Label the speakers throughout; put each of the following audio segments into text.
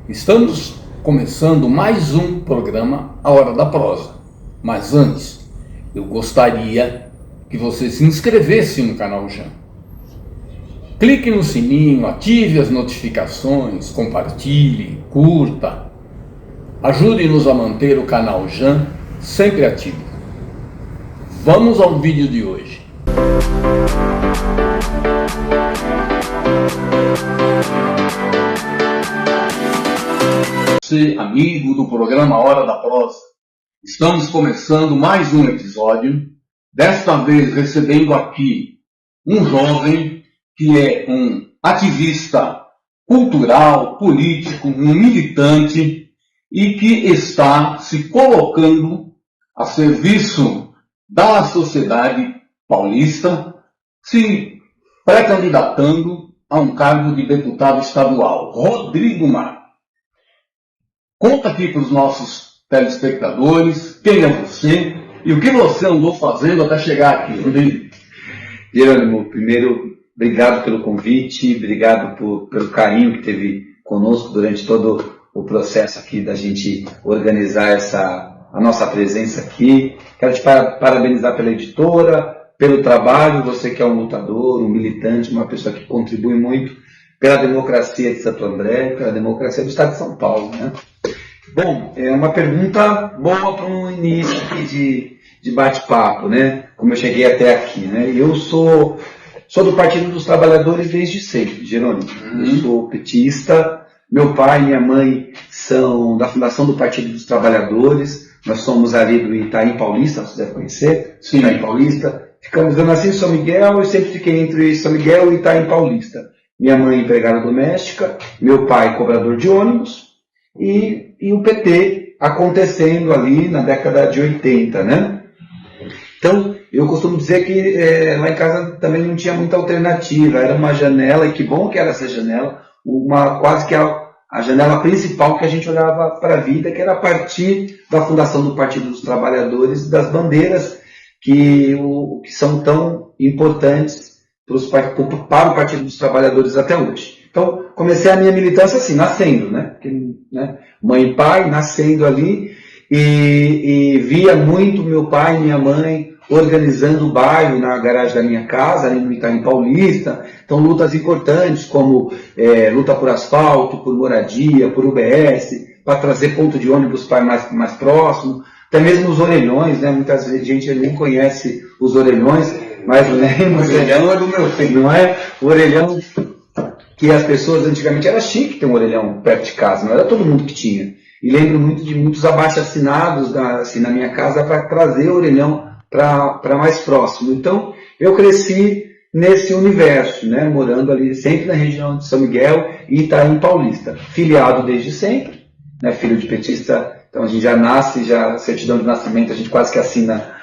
Speaker 1: Estamos começando mais um programa A Hora da Prosa. Mas antes, eu gostaria que você se inscrevesse no canal Jan. Clique no sininho, ative as notificações, compartilhe, curta. Ajude-nos a manter o canal Jan sempre ativo. Vamos ao vídeo de hoje. Você, amigo do programa Hora da Prosa, estamos começando mais um episódio, desta vez recebendo aqui um jovem que é um ativista cultural, político, um militante e que está se colocando a serviço da sociedade paulista, se pré-candidatando a um cargo de deputado estadual, Rodrigo Maia. Conta aqui para os nossos telespectadores quem é você e o que você andou fazendo até chegar aqui, Rodrigo.
Speaker 2: Jerônimo, primeiro, obrigado pelo convite, obrigado pelo carinho que teve conosco durante todo o processo aqui da gente organizar a nossa presença aqui. Quero te parabenizar pela editora, pelo trabalho, você que é um lutador, um militante, uma pessoa que contribui muito pela democracia de Santo André, pela democracia do Estado de São Paulo, né? Bom, é uma pergunta boa para um início aqui de bate-papo, né? Como eu cheguei até aqui, né? Eu sou do Partido dos Trabalhadores desde sempre, Jerônimo. Eu sou petista, meu pai e minha mãe são da fundação do Partido dos Trabalhadores, nós somos ali do Itaim Paulista, você deve conhecer,
Speaker 1: Sim.
Speaker 2: Itaim Paulista. Eu nasci em São Miguel e sempre fiquei entre São Miguel e Itaim Paulista. Minha mãe empregada doméstica, meu pai cobrador de ônibus e o PT acontecendo ali na década de 80, né? Então, eu costumo dizer que lá em casa também não tinha muita alternativa, era uma janela, e que bom que era essa janela, quase que a janela principal que a gente olhava para a vida, que era a partir da fundação do Partido dos Trabalhadores, das bandeiras que são tão importantes para o Partido dos Trabalhadores até hoje. Então, comecei a minha militância assim, nascendo, né? Mãe e pai, nascendo ali, e via muito meu pai e minha mãe organizando o bairro na garagem da minha casa, ali no Itaim Paulista. Então, lutas importantes como luta por asfalto, por moradia, por UBS, para trazer ponto de ônibus para mais próximo. Até mesmo os orelhões, né? Muitas vezes a gente nem conhece os orelhões, mas o orelhão é do meu filho, não é? O orelhão que as pessoas antigamente era chique ter um orelhão perto de casa, não era todo mundo que tinha. E lembro muito de muitos abaixo-assinados assim, na minha casa para trazer o orelhão para mais próximo. Então, eu cresci nesse universo, né? Morando ali sempre na região de São Miguel e Itaim Paulista. Filiado desde sempre, né? Filho de petista, então a gente já nasce, já a certidão de nascimento, a gente quase que assina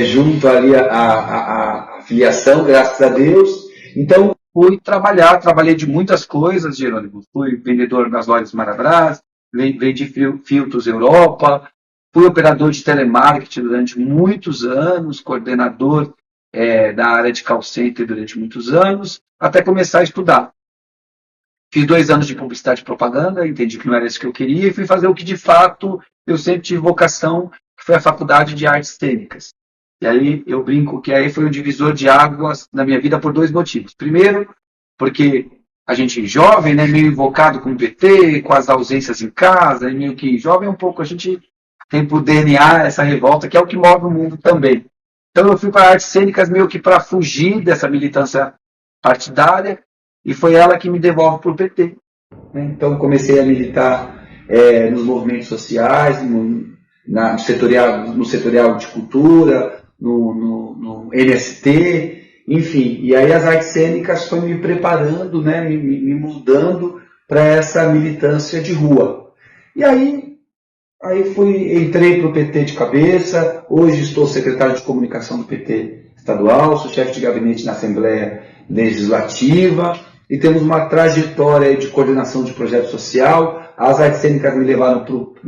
Speaker 2: junto ali a filiação, graças a Deus. Então, trabalhei de muitas coisas, Jerônimo. Fui vendedor nas lojas Marabras, vendi filtros Europa, fui operador de telemarketing durante muitos anos, coordenador da área de call center durante muitos anos, até começar a estudar. Fiz 2 anos de publicidade e propaganda, entendi que não era isso que eu queria, e fui fazer o que de fato eu sempre tive vocação, que foi a Faculdade de Artes Cênicas. E aí eu brinco que aí foi um divisor de águas na minha vida por 2 motivos. Primeiro, porque a gente jovem, né, meio invocado com o PT, com as ausências em casa, meio que jovem um pouco, a gente tem por DNA essa revolta, que é o que move o mundo também. Então eu fui para artes cênicas meio que para fugir dessa militância partidária, e foi ela que me devolve para o PT. Então comecei a militar nos movimentos sociais, no setorial de cultura, no MST, enfim. E aí as artes cênicas foi me preparando, né, me mudando para essa militância de rua. E aí entrei para o PT de cabeça, hoje estou secretário de comunicação do PT estadual, sou chefe de gabinete na Assembleia Legislativa, e temos uma trajetória de coordenação de projeto social. As artes cênicas me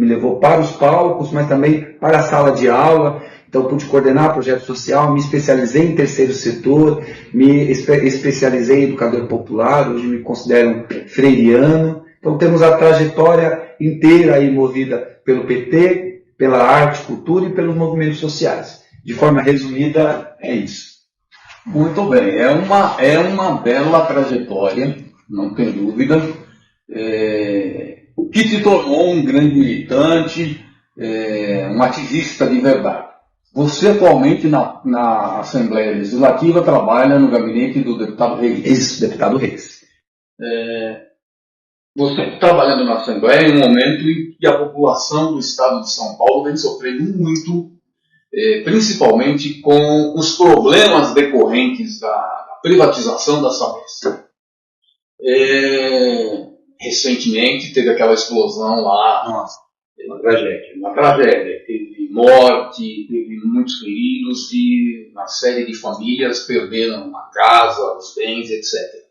Speaker 2: levou para os palcos, mas também para a sala de aula. Então, pude coordenar projeto social, me especializei em terceiro setor, me especializei em educador popular, hoje me considero freiriano. Então, Então temos a trajetória inteira aí movida pelo PT, pela arte, cultura e pelos movimentos sociais. De forma resumida, é isso.
Speaker 1: Muito bem, é uma bela trajetória, não tem dúvida, que te tornou um grande militante, um ativista de verdade. Você atualmente na Assembleia Legislativa trabalha no gabinete do deputado Reis.
Speaker 2: Isso, deputado Reis.
Speaker 1: Você trabalhando na Assembleia em um momento em que a população do estado de São Paulo vem sofrendo muito, principalmente com os problemas decorrentes da privatização da Sabesp. Recentemente teve aquela explosão lá.
Speaker 2: Nossa, uma
Speaker 1: tragédia. Teve morte, teve muitos feridos e uma série de famílias perderam a casa, os bens, etc.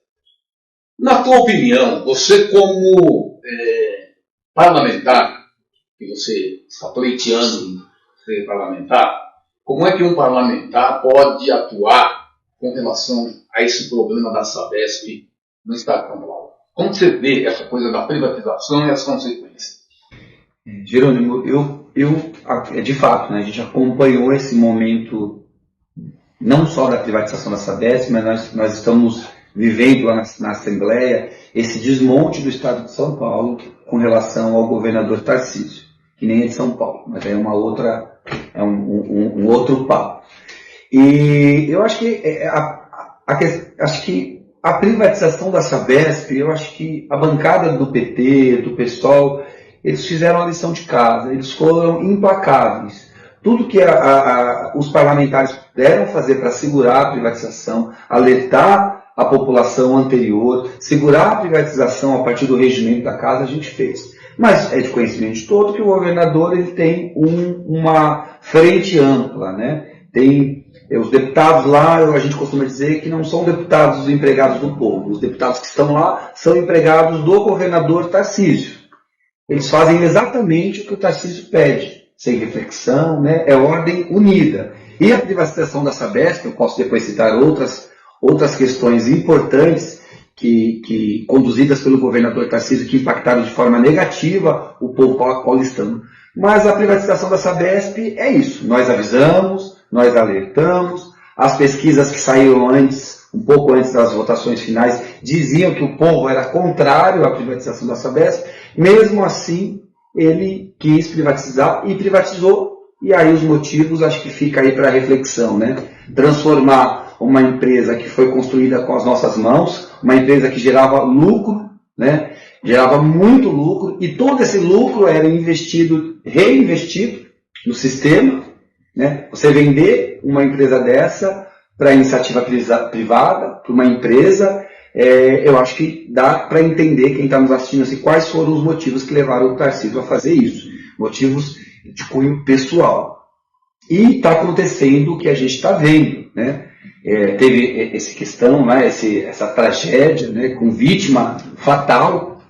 Speaker 1: Na tua opinião, você como parlamentar, que você está pleiteando ser parlamentar, como é que um parlamentar pode atuar com relação a esse problema da Sabesp no estado de São Paulo? Como você vê essa coisa da privatização e as consequências?
Speaker 2: Jerônimo, de fato, né, a gente acompanhou esse momento, não só da privatização da Sabesp, mas nós estamos vivendo lá na Assembleia esse desmonte do estado de São Paulo com relação ao governador Tarcísio, que nem é de São Paulo, mas é um outro papo. E eu acho que a privatização da Sabesp, eu acho que a bancada do PT, do PSOL, eles fizeram a lição de casa, eles foram implacáveis. Tudo que os parlamentares puderam fazer para segurar a privatização, alertar a população anterior, segurar a privatização a partir do regimento da casa, a gente fez. Mas é de conhecimento de todo que o governador ele tem uma frente ampla, né? Tem os deputados lá, a gente costuma dizer que não são deputados os empregados do povo. Os deputados que estão lá são empregados do governador Tarcísio. Eles fazem exatamente o que o Tarcísio pede, sem reflexão, né? É ordem unida. E a privatização da Sabesp, eu posso depois citar outras questões importantes que conduzidas pelo governador Tarcísio, que impactaram de forma negativa o povo paulistano. Mas a privatização da Sabesp é isso. Nós avisamos, nós alertamos, as pesquisas que saíram antes, um pouco antes das votações finais, diziam que o povo era contrário à privatização da Sabesp. Mesmo assim, ele quis privatizar e privatizou. E aí os motivos acho que fica aí para reflexão, né? Transformar uma empresa que foi construída com as nossas mãos, uma empresa que gerava lucro, né? Gerava muito lucro, e todo esse lucro era reinvestido no sistema, né? Você vender uma empresa dessa para iniciativa privada, para uma empresa, eu acho que dá para entender, quem está nos assistindo, assim, quais foram os motivos que levaram o Tarcísio a fazer isso. Motivos de cunho pessoal. E está acontecendo o que a gente está vendo, né? Teve essa questão, né? Essa tragédia, né? Com vítima fatal.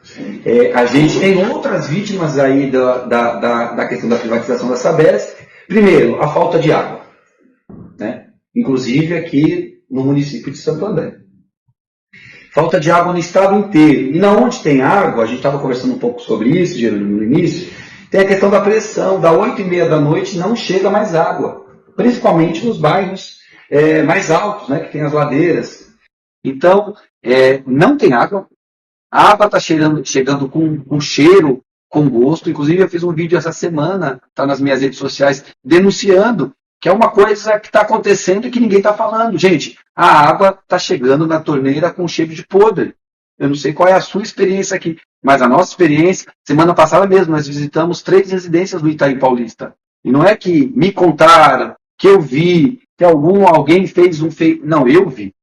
Speaker 2: A gente tem outras vítimas aí da questão da privatização da Sabesp. Primeiro, a falta de água, né? Inclusive aqui no município de Santo André. Falta de água no estado inteiro. E na onde tem água, a gente estava conversando um pouco sobre isso, Jerônimo, no início, tem a questão da pressão. Da 8h30 da noite não chega mais água, principalmente nos bairros mais altos, né, que tem as ladeiras. Então, não tem água. A água está chegando com cheiro, com gosto. Inclusive, eu fiz um vídeo essa semana, está nas minhas redes sociais, denunciando que é uma coisa que está acontecendo e que ninguém está falando. Gente, a água está chegando na torneira com cheiro de podre. Eu não sei qual é a sua experiência aqui, mas a nossa experiência, semana passada mesmo, nós visitamos 3 residências do Itaim Paulista. E não é que me contaram, que eu vi, que alguém fez um feio. Não, eu vi.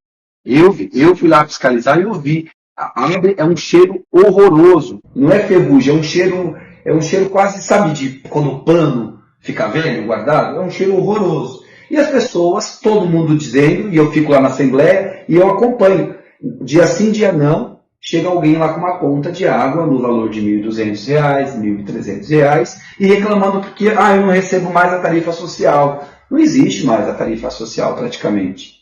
Speaker 2: Eu fui lá fiscalizar e eu vi. A água é um cheiro horroroso. Não é ferrugem, é um cheiro quase, sabe, de quando o pano fica velho, guardado? É um cheiro horroroso. E as pessoas, todo mundo dizendo, e eu fico lá na Assembleia e eu acompanho. Dia sim, dia não, chega alguém lá com uma conta de água no valor de R$ 1.200, R$ 1.300, e reclamando porque eu não recebo mais a tarifa social. Não existe mais a tarifa social praticamente.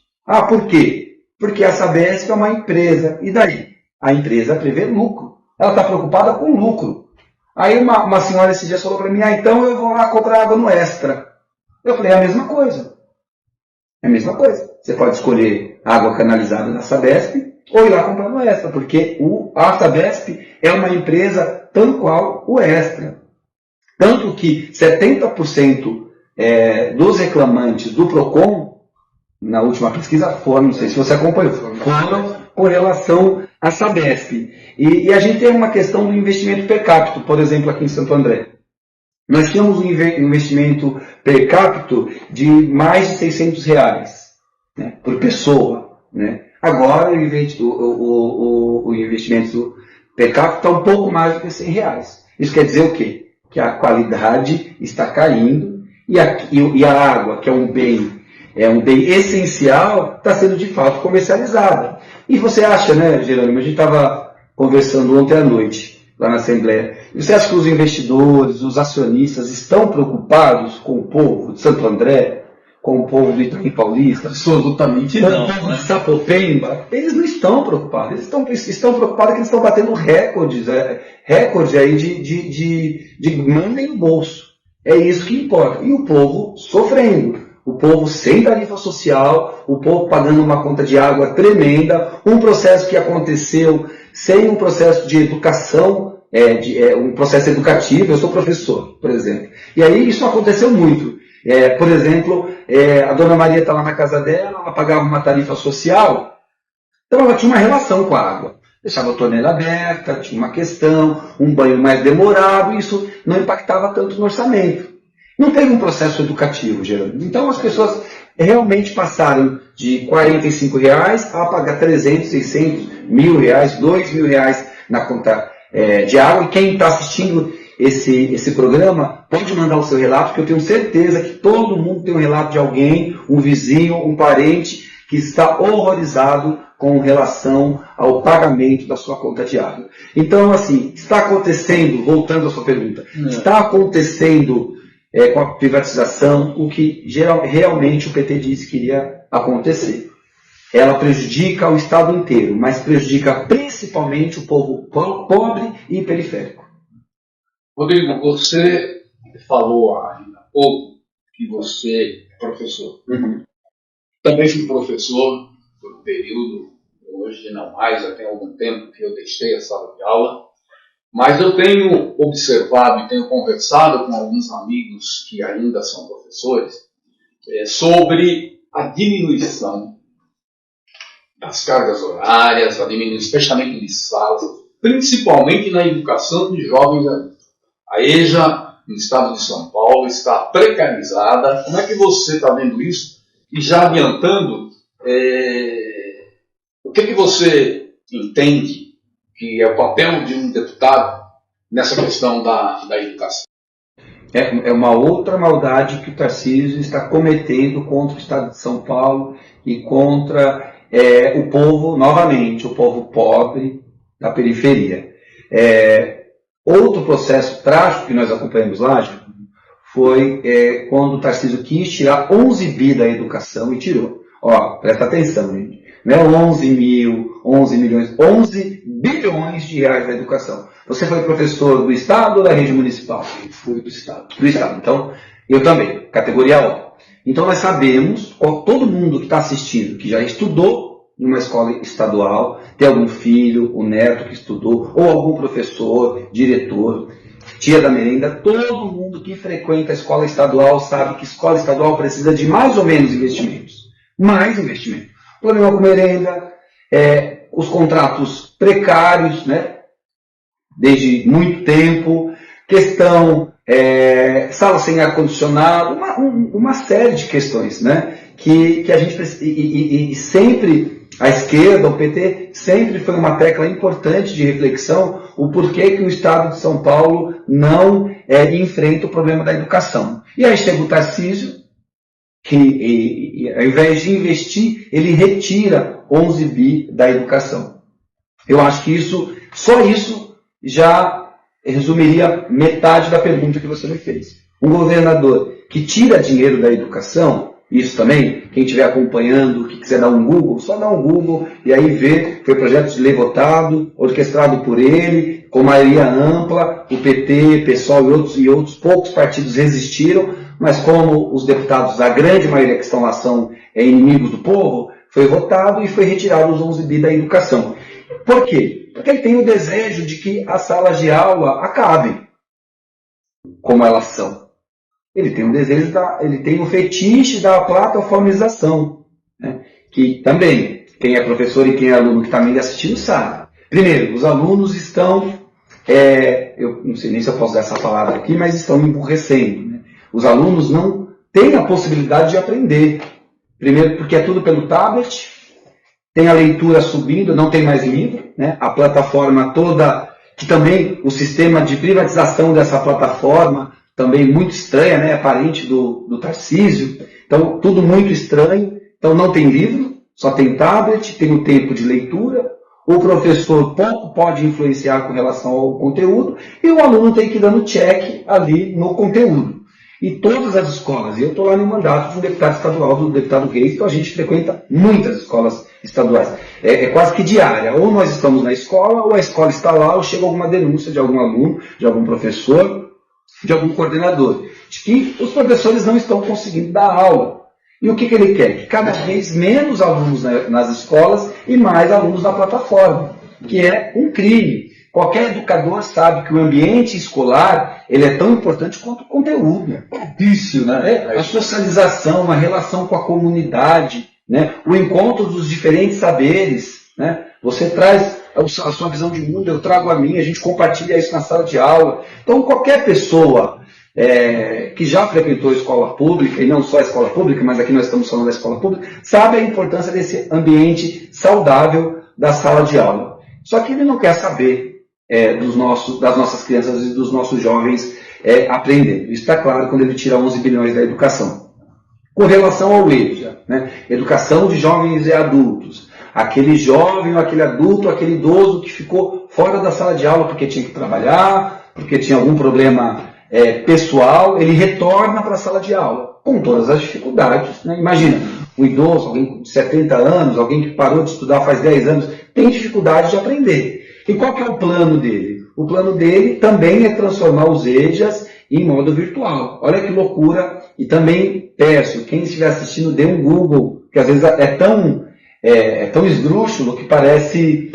Speaker 2: Por quê? Porque a Sabesp é uma empresa. E daí? A empresa prevê lucro. Ela está preocupada com lucro. Aí uma senhora esse dia falou para mim, então eu vou lá comprar água no Extra. Eu falei, é a mesma coisa. É a mesma coisa. Você pode escolher água canalizada da Sabesp ou ir lá comprar no Extra, porque a Sabesp é uma empresa tal qual o Extra. Tanto que 70% dos reclamantes do PROCON, na última pesquisa, foram, não sei se você acompanhou, foram com relação à Sabesp. E a gente tem uma questão do investimento per capita, por exemplo, aqui em Santo André. Nós tínhamos um investimento per capita de mais de R$600, né, por pessoa. Né? Agora o investimento per capita está um pouco mais do que R$100. Isso quer dizer o quê? Que a qualidade está caindo e a água, que é um bem essencial, está sendo de fato comercializada. E você acha, né, Jerônimo, a gente estava conversando ontem à noite, lá na Assembleia, e você acha que os investidores, os acionistas estão preocupados com o povo de Santo André, com o povo do Itaim Paulista?
Speaker 1: Absolutamente
Speaker 2: com
Speaker 1: não.
Speaker 2: O povo de Sapopemba? Eles não estão preocupados. Eles estão preocupados que eles estão batendo recordes aí de mandem no bolso. É isso que importa. E o povo sofrendo. O povo sem tarifa social, o povo pagando uma conta de água tremenda, um processo que aconteceu sem um processo de educação, um processo educativo. Eu sou professor, por exemplo. E aí isso aconteceu muito. Por exemplo, a dona Maria está lá na casa dela, ela pagava uma tarifa social, então ela tinha uma relação com a água. Deixava a torneira aberta, tinha uma questão, um banho mais demorado, isso não impactava tanto no orçamento. Não teve um processo educativo, Geraldo. Então as pessoas realmente passaram de R$45 a pagar 300, 600, R$1.000, R$2.000 na conta de água. E quem está assistindo esse programa pode mandar o seu relato, porque eu tenho certeza que todo mundo tem um relato de alguém, um vizinho, um parente, que está horrorizado com relação ao pagamento da sua conta de água. Então, assim, está acontecendo, voltando à sua pergunta, está acontecendo com a privatização o que realmente o PT disse que iria acontecer. Ela prejudica o Estado inteiro, mas prejudica principalmente o povo pobre e periférico.
Speaker 3: Rodrigo, você falou ainda há pouco que você é professor.
Speaker 2: Uhum.
Speaker 3: Também fui professor por um período, hoje não mais, já tem algum tempo que eu deixei a sala de aula, mas eu tenho observado e tenho conversado com alguns amigos que ainda são professores sobre a diminuição das cargas horárias, a diminuição, fechamento de salas, principalmente na educação de jovens adultos. A EJA, no estado de São Paulo, está precarizada. Como é que você está vendo isso? E já adiantando, o que você entende que é o papel de um deputado nessa questão da educação?
Speaker 2: É uma outra maldade que o Tarcísio está cometendo contra o Estado de São Paulo e contra o povo, novamente, o povo pobre da periferia. Outro processo trágico que nós acompanhamos lá, foi quando o Tarcísio quis tirar 11 bi da educação e tirou. Ó, presta atenção, gente. Não é 11 milhões, 11 bilhões de reais da educação. Você foi professor do Estado ou da rede municipal?
Speaker 3: Fui do Estado.
Speaker 2: Do Estado. Então, eu também, categoria O. Então nós sabemos, todo mundo que está assistindo, que já estudou em uma escola estadual, tem algum filho, um neto que estudou, ou algum professor, diretor, tia da merenda, todo mundo que frequenta a escola estadual sabe que a escola estadual precisa de mais ou menos investimentos. Mais investimento. Problema com merenda, os contratos precários, né? Desde muito tempo, questão sala sem ar-condicionado, uma série de questões, né? Que a gente precisa, e sempre a esquerda, o PT, sempre foi uma tecla importante de reflexão o porquê que o Estado de São Paulo não enfrenta o problema da educação. E aí chega o Tarcísio, que ao invés de investir, ele retira 11 bi da educação. Eu acho que só isso já resumiria metade da pergunta que você me fez. Um governador que tira dinheiro da educação, isso também, quem estiver acompanhando, que quiser dar um Google, só dá um Google e aí vê, foi projeto de lei votado, orquestrado por ele, com maioria ampla, o PT, PSOL e outros poucos partidos resistiram, mas como os deputados, a grande maioria que estão lá são inimigos do povo, foi votado e foi retirado os 11 bi da educação. Por quê? Porque ele tem o desejo de que as salas de aula acabem como elas são. Ele tem o desejo, ele tem o fetiche da plataformização, né? Que também, quem é professor e quem é aluno que está me assistindo sabe. Primeiro, os alunos estão, eu não sei nem se eu posso usar essa palavra aqui, mas estão emburrecendo, né? Os alunos não têm a possibilidade de aprender. Primeiro, porque é tudo pelo tablet, tem a leitura subindo, não tem mais livro, né? A plataforma toda, que também o sistema de privatização dessa plataforma, também muito estranha, né? Parente do Tarcísio. Então, tudo muito estranho. Então, não tem livro, só tem tablet, tem o tempo de leitura. O professor pouco pode influenciar com relação ao conteúdo e o aluno tem que ir dando check ali no conteúdo. E todas as escolas, e eu estou lá no mandato do deputado estadual, do deputado Reis, então a gente frequenta muitas escolas estaduais. É quase que diária. Ou nós estamos na escola, ou a escola está lá, ou chega alguma denúncia de algum aluno, de algum professor, de algum coordenador, de que os professores não estão conseguindo dar aula. E o que ele quer? Que cada vez menos alunos nas escolas e mais alunos na plataforma, que é um crime. Qualquer educador sabe que o ambiente escolar ele é tão importante quanto o conteúdo. É propício, né? A socialização, a relação com a comunidade, né? O encontro dos diferentes saberes. Né? Você traz a sua visão de mundo, eu trago a minha, a gente compartilha isso na sala de aula. Então, qualquer pessoa que já frequentou a escola pública, e não só a escola pública, mas aqui nós estamos falando da escola pública, sabe a importância desse ambiente saudável da sala de aula. Só que ele não quer saber das nossas crianças e dos nossos jovens aprendendo. Isso está claro quando ele tira 11 bilhões da educação. Com relação ao EJA, né? Educação de jovens e adultos, aquele jovem, aquele adulto, aquele idoso que ficou fora da sala de aula porque tinha que trabalhar, porque tinha algum problema pessoal, ele retorna para a sala de aula, com todas as dificuldades. Né? Imagina, um idoso, alguém de 70 anos, alguém que parou de estudar faz 10 anos, tem dificuldade de aprender. E qual que é o plano dele? O plano dele também é transformar os EJAs em modo virtual. Olha que loucura. E também peço, quem estiver assistindo, dê um Google, que às vezes é tão esdrúxulo que parece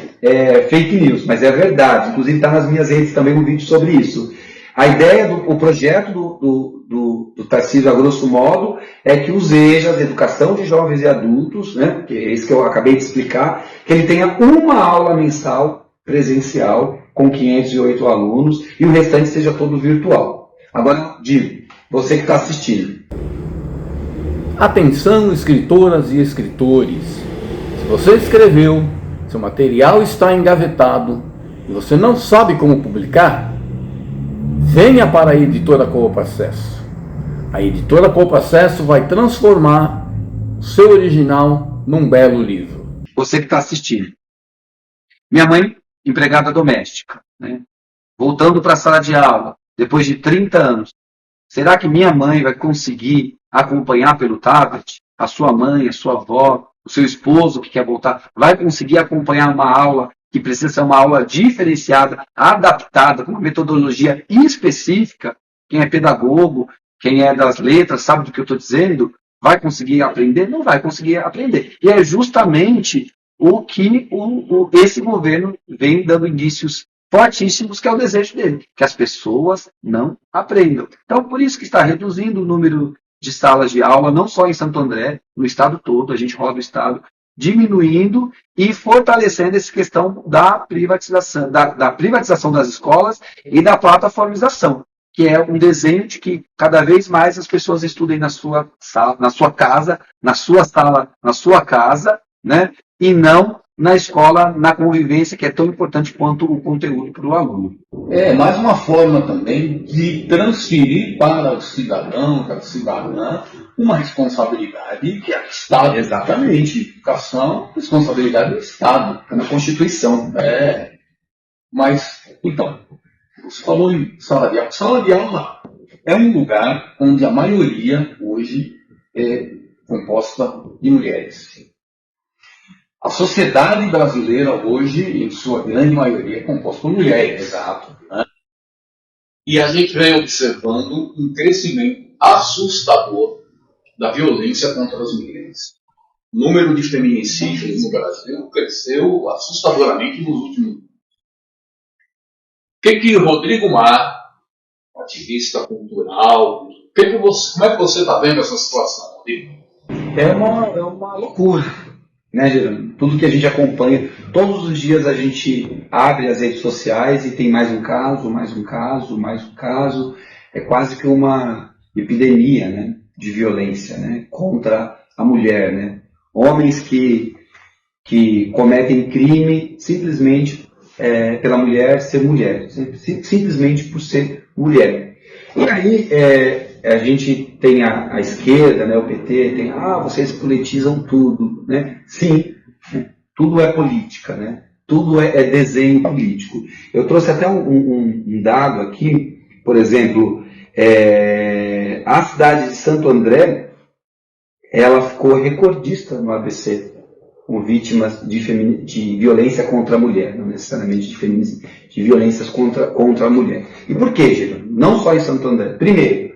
Speaker 2: fake news, mas é verdade. Inclusive está nas minhas redes também um vídeo sobre isso. A ideia o projeto do Tarcísio, a grosso modo, é que os EJAs, Educação de Jovens e Adultos, né, que é isso que eu acabei de explicar, que ele tenha uma aula mensal presencial com 508 alunos e o restante seja todo virtual. Agora, digo, você que está assistindo.
Speaker 1: Atenção, escritoras e escritores. Se você escreveu, seu material está engavetado e você não sabe como publicar, venha para a Editora Cooprocesso. A Editora Cooprocesso vai transformar o seu original num belo livro.
Speaker 2: Você que está assistindo. Minha mãe, empregada doméstica, né? Voltando para a sala de aula, depois de 30 anos, será que minha mãe vai conseguir acompanhar pelo tablet? A sua mãe, a sua avó, o seu esposo que quer voltar, vai conseguir acompanhar uma aula que precisa ser uma aula diferenciada, adaptada, com uma metodologia específica? Quem é pedagogo, quem é das letras, sabe do que eu estou dizendo? Vai conseguir aprender? Não vai conseguir aprender. E é justamente o que esse governo vem dando indícios fortíssimos, que é o desejo dele, que as pessoas não aprendam. Então, por isso que está reduzindo o número de salas de aula, não só em Santo André, no estado todo, a gente roda o estado, diminuindo e fortalecendo essa questão da privatização, da privatização das escolas e da plataformização, que é um desenho de que cada vez mais as pessoas estudem na sua sala, na sua casa, na sua sala, na sua casa, né? E não na escola, na convivência, que é tão importante quanto o conteúdo para o aluno.
Speaker 3: É mais uma forma também de transferir para o cidadão, para a cidadã, uma responsabilidade que é do Estado.
Speaker 2: Exatamente.
Speaker 3: Educação, responsabilidade do Estado.
Speaker 2: Na Constituição.
Speaker 3: Mas, então, você falou em sala de aula. Sala de aula é um lugar onde a maioria hoje é composta de mulheres.
Speaker 1: A sociedade brasileira hoje, em sua grande maioria, é composta por mulheres.
Speaker 3: Exato. Né? E a gente vem observando um crescimento assustador da violência contra as mulheres. O número de feminicídios no Brasil cresceu assustadoramente nos últimos anos. O que Rodrigo Mar, ativista cultural, como é que você está vendo essa situação, Rodrigo?
Speaker 2: É uma loucura, né, Gerando? Tudo que a gente acompanha, todos os dias a gente abre as redes sociais e tem mais um caso, mais um caso, mais um caso. É quase que uma epidemia, né, de violência, né, contra a mulher, né? Homens que cometem crime simplesmente pela mulher ser mulher, simplesmente por ser mulher. E aí a gente tem a esquerda, né, o PT, tem, vocês politizam tudo, né? Sim, tudo é política, né? Tudo é desenho político. Eu trouxe até um dado aqui, por exemplo, a cidade de Santo André, ela ficou recordista no ABC, com vítimas de violência contra a mulher, não necessariamente de violências contra a mulher. E por quê, Gerando? Não só em Santo André. Primeiro,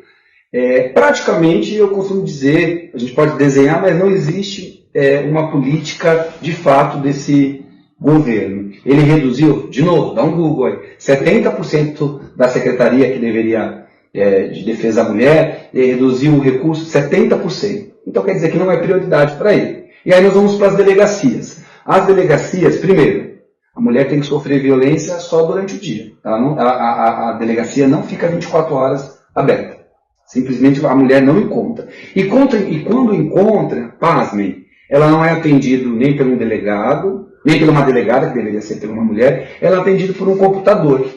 Speaker 2: praticamente, eu costumo dizer, a gente pode desenhar, mas não existe uma política de fato desse governo. Ele reduziu, de novo, dá um Google aí, 70% da secretaria que deveria de defesa da mulher, ele reduziu o recurso 70%. Então quer dizer que não é prioridade para ele. E aí nós vamos para as delegacias. As delegacias, primeiro, a mulher tem que sofrer violência só durante o dia. A delegacia não fica 24 horas aberta. Simplesmente a mulher não encontra. E quando encontra, pasmem, ela não é atendida nem por um delegado, nem por uma delegada, que deveria ser por uma mulher, ela é atendida por um computador.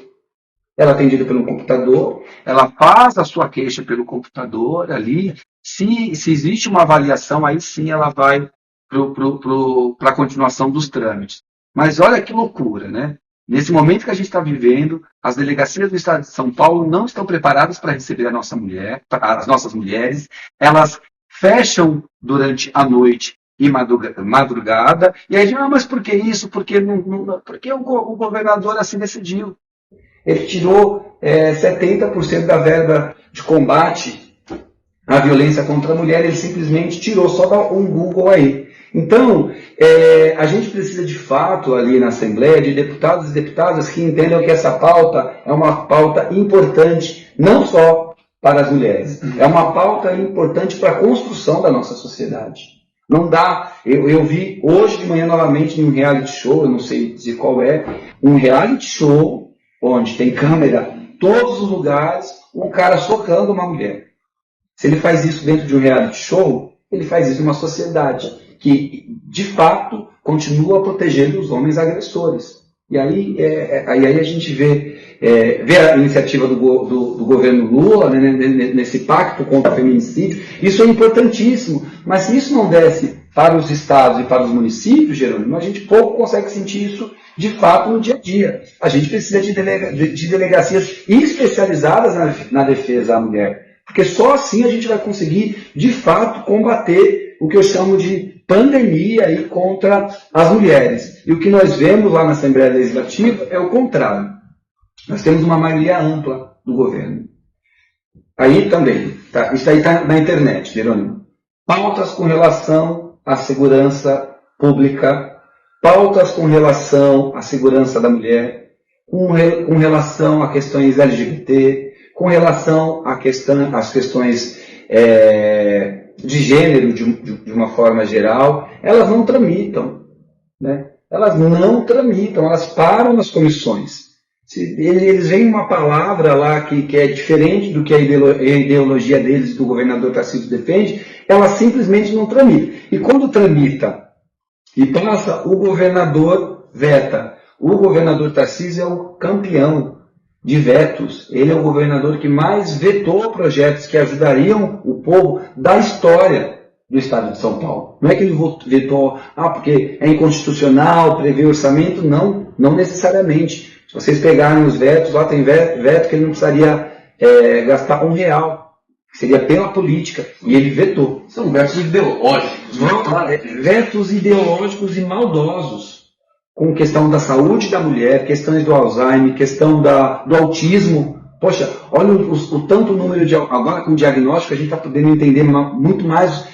Speaker 2: Ela é atendida pelo computador, ela faz a sua queixa pelo computador ali. Se existe uma avaliação, aí sim ela vai para a continuação dos trâmites. Mas olha que loucura, né? Nesse momento que a gente está vivendo, as delegacias do Estado de São Paulo não estão preparadas para receber as nossas mulheres. Elas fecham durante a noite e madrugada. E aí, mas por que isso? Porque o governador assim decidiu. Ele tirou 70% da verba de combate à violência contra a mulher, ele simplesmente tirou, só dá um Google aí. Então, a gente precisa de fato ali na Assembleia de deputados e deputadas que entendam que essa pauta é uma pauta importante, não só para as mulheres, é uma pauta importante para a construção da nossa sociedade. Não dá, eu vi hoje de manhã novamente em um reality show, eu não sei dizer qual é, um reality show onde tem câmera em todos os lugares, um cara socando uma mulher. Se ele faz isso dentro de um reality show, ele faz isso em uma sociedade que, de fato, continua protegendo os homens agressores. E aí a gente vê a iniciativa do governo Lula, né, nesse pacto contra o feminicídio. Isso é importantíssimo, mas se isso não desce para os estados e para os municípios, Jerônimo, a gente pouco consegue sentir isso de fato no dia a dia. A gente precisa de delegacias especializadas na defesa à mulher, porque só assim a gente vai conseguir, de fato, combater o que eu chamo de pandemia aí contra as mulheres. E o que nós vemos lá na Assembleia Legislativa é o contrário. Nós temos uma maioria ampla do governo. Aí também, isso aí está na internet, Jerônimo. Pautas com relação à segurança pública, pautas com relação à segurança da mulher, com relação a questões LGBT, com relação às questões de gênero de uma forma geral, elas não tramitam. Né? Elas não tramitam, elas param nas comissões. Eles veem uma palavra lá que é diferente do que a ideologia deles, que o governador Tarcísio defende, ela simplesmente não tramita. E quando tramita e passa, o governador veta. O governador Tarcísio é o campeão de vetos. Ele é o governador que mais vetou projetos que ajudariam o povo da história do Estado de São Paulo. Não é que ele vetou, porque é inconstitucional, prevê orçamento. Não necessariamente. Se vocês pegarem os vetos, lá tem veto que ele não precisaria gastar R$1. que seria pela política, e ele vetou.
Speaker 1: São vetos ideológicos.
Speaker 2: Vetos ideológicos e maldosos, com questão da saúde da mulher, questões do Alzheimer, questão do autismo. Poxa, olha o tanto número de... Agora com o diagnóstico a gente está podendo entender muito mais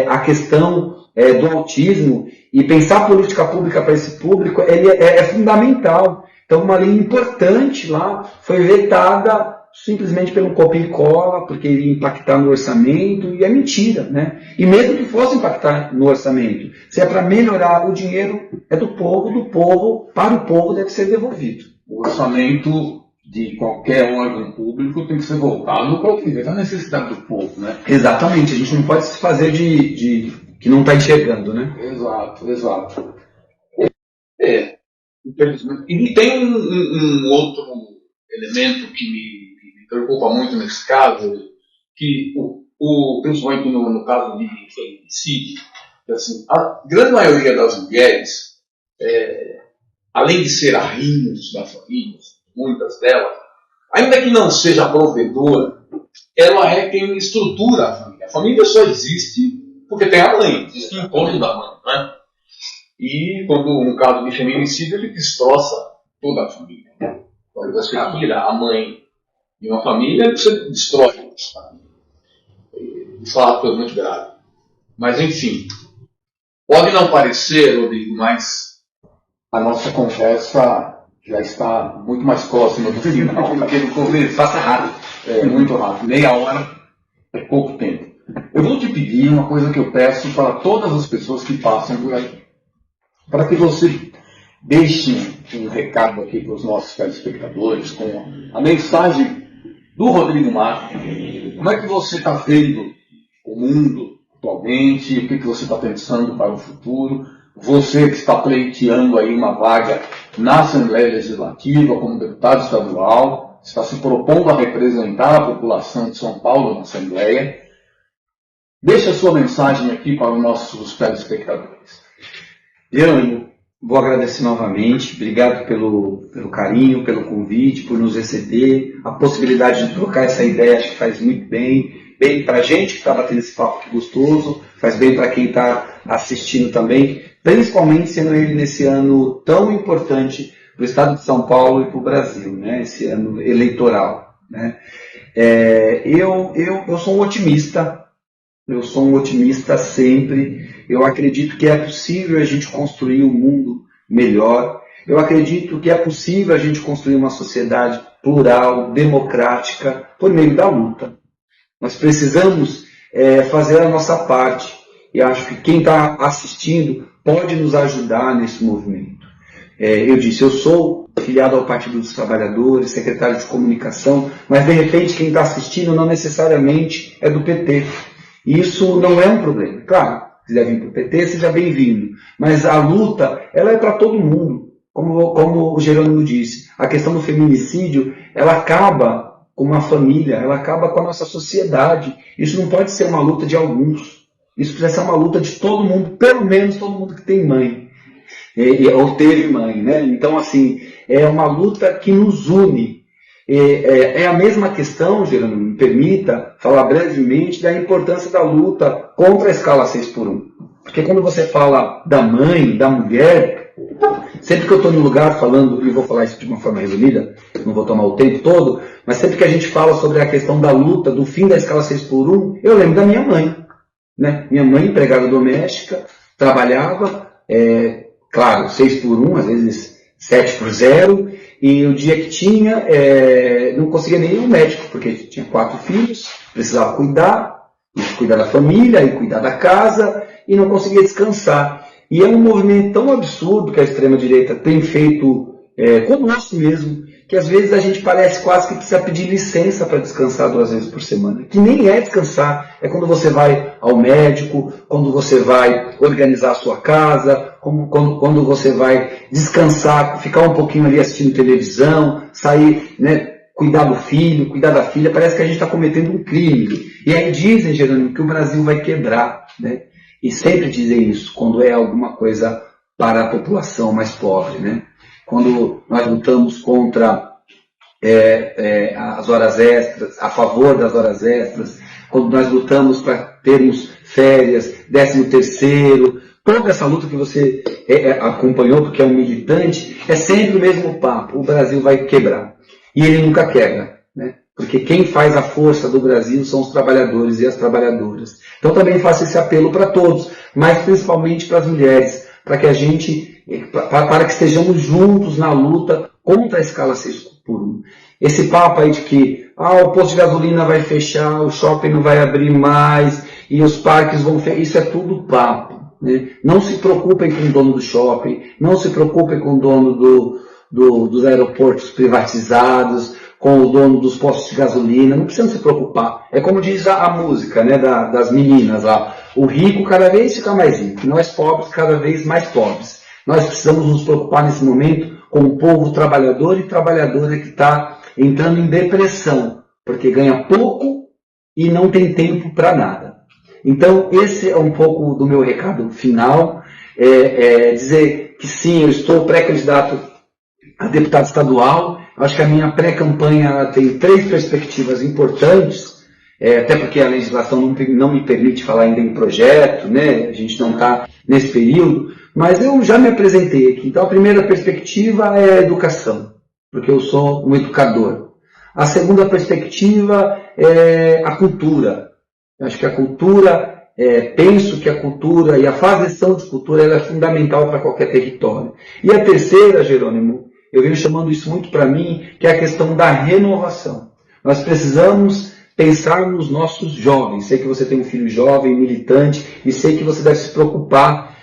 Speaker 2: a questão do autismo, e pensar política pública para esse público é fundamental. Então uma lei importante lá foi vetada simplesmente pelo copia e cola, porque iria impactar no orçamento, e é mentira, né? E mesmo que fosse impactar no orçamento, se é para melhorar, o dinheiro é do povo, para o povo deve ser devolvido.
Speaker 1: O orçamento de qualquer órgão público tem que ser voltado para a necessidade do povo, né?
Speaker 2: Exatamente, a gente não pode se fazer de que não está enxergando, né?
Speaker 1: Exato. Infelizmente. E tem um outro elemento que me preocupa muito nesse caso, que principalmente no caso de feminicídio, que assim, a grande maioria das mulheres, além de ser arrimos da família, muitas delas, ainda que não seja provedora, ela é quem estrutura a família. A família só existe porque tem a mãe, existe o entorno da mãe, né? E quando, no caso de feminicídio, ele destroça toda a família. Quando você tira a mãe de uma família, você destrói a família. De fato, é muito grave. Mas, enfim, pode não parecer, Rodrigo, mas a nossa conversa já está muito mais próxima do final do que no começo.
Speaker 2: Faça rápido.
Speaker 1: É muito rápido. Meia hora é pouco tempo. Eu vou te pedir uma coisa que eu peço para todas as pessoas que passam por aí. Para que você deixe um recado aqui para os nossos telespectadores com a mensagem do Rodrigo Mato. Como é que você está vendo o mundo atualmente? O que você está pensando para o futuro? Você que está pleiteando aí uma vaga na Assembleia Legislativa como deputado estadual, está se propondo a representar a população de São Paulo na Assembleia. Deixe a sua mensagem aqui para os nossos telespectadores.
Speaker 2: Jerônimo, vou agradecer novamente, obrigado pelo carinho, pelo convite, por nos receber, a possibilidade de trocar essa ideia, acho que faz muito bem para a gente que está batendo esse papo aqui gostoso, faz bem para quem está assistindo também, principalmente sendo ele nesse ano tão importante para o estado de São Paulo e para o Brasil, né? Esse ano eleitoral, né? Eu sou um otimista. Eu sou um otimista sempre. Eu acredito que é possível a gente construir um mundo melhor. Eu acredito que é possível a gente construir uma sociedade plural, democrática, por meio da luta. Nós precisamos fazer a nossa parte. E acho que quem está assistindo pode nos ajudar nesse movimento. Eu disse, eu sou filiado ao Partido dos Trabalhadores, secretário de Comunicação, mas de repente quem está assistindo não necessariamente é do PT. Isso não é um problema. Claro, se quiser vir para o PT, seja bem-vindo. Mas a luta, ela é para todo mundo. Como o Jerônimo disse, a questão do feminicídio, ela acaba com uma família, ela acaba com a nossa sociedade. Isso não pode ser uma luta de alguns. Isso precisa ser uma luta de todo mundo, pelo menos todo mundo que tem mãe. Ou teve mãe, né? Então, assim, é uma luta que nos une. É a mesma questão, Jerônimo, me permita falar brevemente da importância da luta contra a escala 6x1. Porque quando você fala da mãe, da mulher, sempre que eu estou no lugar falando, e vou falar isso de uma forma resumida, não vou tomar o tempo todo, mas sempre que a gente fala sobre a questão da luta, do fim da escala 6x1, eu lembro da minha mãe. Né? Minha mãe, empregada doméstica, trabalhava, claro, 6x1, às vezes 7x0, e o dia que tinha, não conseguia nem ir ao médico, porque tinha 4 filhos, precisava cuidar da família, e cuidar da casa, e não conseguia descansar. E é um movimento tão absurdo que a extrema-direita tem feito conosco mesmo, que às vezes a gente parece quase que precisa pedir licença para descansar 2 vezes por semana. Que nem é descansar, é quando você vai ao médico, quando você vai organizar a sua casa, quando você vai descansar, ficar um pouquinho ali assistindo televisão, sair, né, cuidar do filho, cuidar da filha, parece que a gente está cometendo um crime. E aí dizem, Jerônimo, que o Brasil vai quebrar, né? E sempre dizem isso, quando é alguma coisa para a população mais pobre, né? Quando nós lutamos contra as horas extras, a favor das horas extras, quando nós lutamos para termos férias, 13º, toda essa luta que você acompanhou, porque é um militante, é sempre o mesmo papo: o Brasil vai quebrar. E ele nunca quebra, né? Porque quem faz a força do Brasil são os trabalhadores e as trabalhadoras. Então também faço esse apelo para todos, mas principalmente para as mulheres, para que a gente, para que estejamos juntos na luta contra a escala 6x1. Esse papo aí de que o posto de gasolina vai fechar, o shopping não vai abrir mais, e os parques vão fechar, isso é tudo papo, né? Não se preocupem com o dono do shopping, não se preocupem com o dono dos aeroportos privatizados, com o dono dos postos de gasolina, não precisam se preocupar. É como diz a música, né, das meninas lá: o rico cada vez fica mais rico, nós pobres cada vez mais pobres. Nós precisamos nos preocupar nesse momento com o povo trabalhador e trabalhadora que está entrando em depressão, porque ganha pouco e não tem tempo para nada. Então esse é um pouco do meu recado final, dizer que sim, eu estou pré-candidato a deputado estadual. Acho que a minha pré-campanha tem 3 perspectivas importantes, até porque a legislação não me permite falar ainda em projeto, né? A gente não está nesse período, mas eu já me apresentei aqui. Então a primeira perspectiva é a educação, porque eu sou um educador. A segunda perspectiva é a cultura. Eu acho que a cultura, penso que a cultura e a faseção de cultura ela é fundamental para qualquer território. E a terceira, Jerônimo, eu venho chamando isso muito para mim, que é a questão da renovação. Nós precisamos pensar nos nossos jovens. Sei que você tem um filho jovem, militante, e sei que você deve se preocupar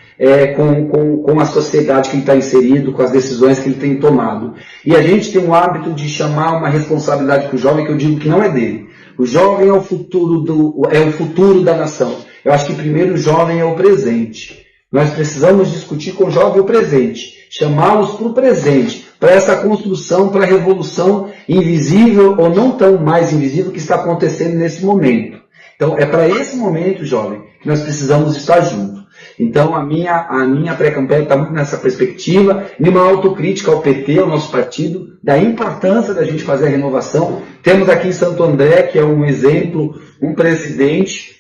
Speaker 2: com a sociedade que ele está inserido, com as decisões que ele tem tomado. E a gente tem o hábito de chamar uma responsabilidade para o jovem, que eu digo que não é dele. O jovem é o futuro da nação. Eu acho que primeiro o jovem é o presente. Nós precisamos discutir com o jovem o presente, chamá-los para o presente, para essa construção, para a revolução invisível ou não tão mais invisível que está acontecendo nesse momento. Então é para esse momento, jovem, que nós precisamos estar juntos. Então a minha pré-campanha está muito nessa perspectiva, de uma autocrítica ao PT, ao nosso partido, da importância da gente fazer a renovação. Temos aqui em Santo André, que é um exemplo, um presidente,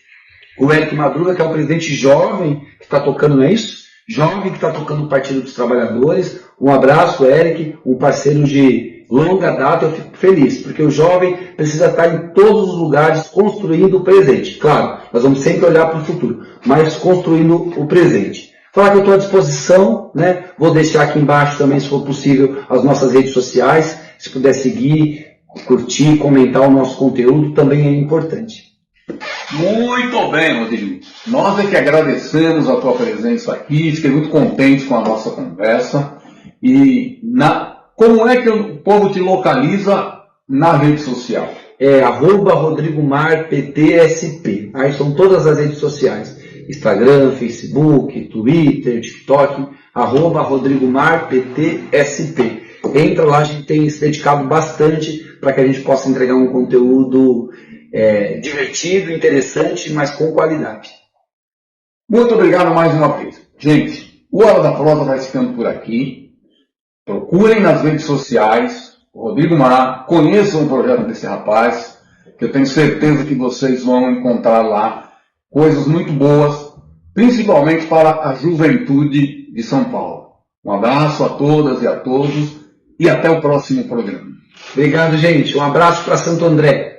Speaker 2: o Eric Madruga, que é um presidente jovem, que está tocando, não é isso? Jovem que está tocando o Partido dos Trabalhadores. Um abraço, Eric, um parceiro de longa data. Eu fico feliz, porque o jovem precisa estar em todos os lugares construindo o presente. Claro, nós vamos sempre olhar para o futuro, mas construindo o presente. Falar que eu estou à disposição, né? Vou deixar aqui embaixo também, se for possível, as nossas redes sociais. Se puder seguir, curtir, comentar o nosso conteúdo, também é importante.
Speaker 1: Muito bem, Rodrigo. Nós é que agradecemos a tua presença aqui, fiquei muito contente com a nossa conversa. E como é que o povo te localiza na rede social?
Speaker 2: @RodrigoMarPTSP. Aí são todas as redes sociais: Instagram, Facebook, Twitter, TikTok, @RodrigoMarPTSP. Entra lá, a gente tem se dedicado bastante para que a gente possa entregar um conteúdo divertido, interessante, mas com qualidade.
Speaker 1: Muito obrigado mais uma vez. Gente, o Hora da Prosa vai ficando por aqui. Procurem nas redes sociais o Rodrigo Mar, conheçam o projeto desse rapaz, que eu tenho certeza que vocês vão encontrar lá coisas muito boas, principalmente para a juventude de São Paulo. Um abraço a todas e a todos e até o próximo programa.
Speaker 2: Obrigado, gente. Um abraço para Santo André.